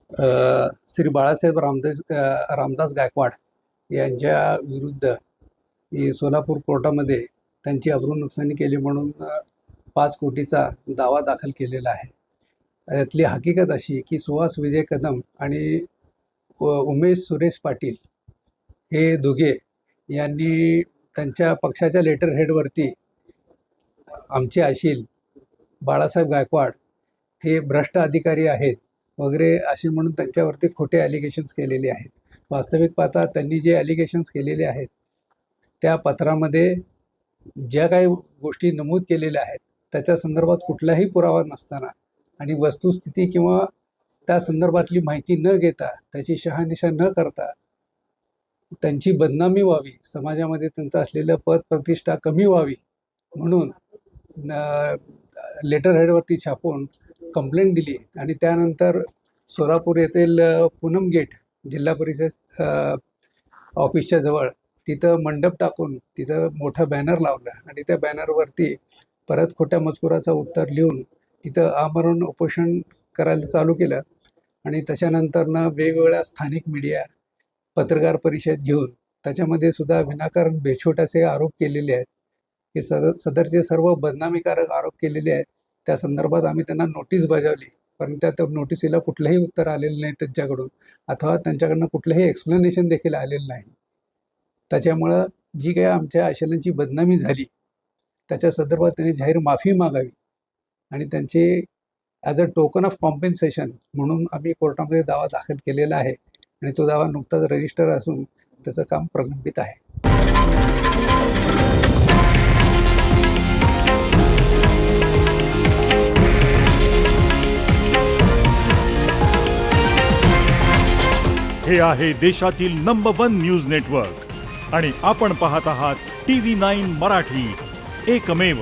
श्री बाळासाहेब रामदास गायकवाड यांच्या विरुद्ध सोलापूर कोर्टामध्ये त्यांची अब्रू नुकसानी केली म्हणून 5 कोटीचा दावा दाखल केलेला आहे. यातली हकीकत अशी की सुहास विजय कदम आणि उमेश सुरेश पाटील हे दोघे यांनी त्यांच्या पक्षाच्या लेटर हेडवरती आमचे अशील बाळासाहेब गायकवाड हे भ्रष्ट अधिकारी आहेत वगैरे असे म्हणून त्यांच्यावरती खोटे ॲलिगेशन्स केलेले आहेत. वास्तविक पाहता त्यांनी जे ॲलिगेशन्स केलेले आहेत त्या पत्रामध्ये ज्या काही गोष्टी नमूद केलेल्या आहेत त्याच्या संदर्भात कुठलाही पुरावा नसताना आणि वस्तुस्थिती किंवा त्या संदर्भातली माहिती न घेता त्याची शहानिशा न करता त्यांची बदनामी व्हावी, समाजामध्ये त्यांचं असलेलं पद प्रतिष्ठा कमी व्हावी म्हणून लेटर हेडवरती छापून कंप्लेंट दिली आणि त्यानंतर सोलापूर येथील पूनम गेट जिल्हा परिषद ऑफिसच्या जवळ तिथं मंडप टाकून तिथं मोठा बॅनर लावला आणि त्या बॅनरवरती परत खोट्या मजकुराचं उत्तर लिहून तिथं आमरण उपोषण करायला चालू केलं आणि त्याच्यानंतरनं वेगवेगळ्या स्थानिक मीडिया पत्रकार परिषद घेऊन त्याच्यामध्ये सुद्धा विनाकारण बेछोटाचे आरोप केलेले आहेत. हे सदरचे सर्व बदनामीकारक आरोप केलेले आहेत. त्या संदर्भात आम्ही त्यांना नोटीस बजावली, पण त्या नोटिसीला कुठलंही उत्तर आलेलं नाही त्यांच्याकडून अथवा त्यांच्याकडनं कुठलंही एक्सप्लेनेशन देखील आलेलं नाही. त्याच्यामुळं जी काही आमच्या आशयांची बदनामी झाली त्याच्या संदर्भात त्यांनी जाहीर माफी मागावी आणि त्यांचे as a token of compensation म्हणून आम्ही कोर्टामध्ये दावा दाखल केलेला आहे आणि तो दावा नुकताच रजिस्टर असून त्याचं काम प्रलंबित आहे. हे आहे देशातील नंबर 1 न्यूज नेटवर्क आणि आपण पाहत आहात TV9 मराठी, एकमेव.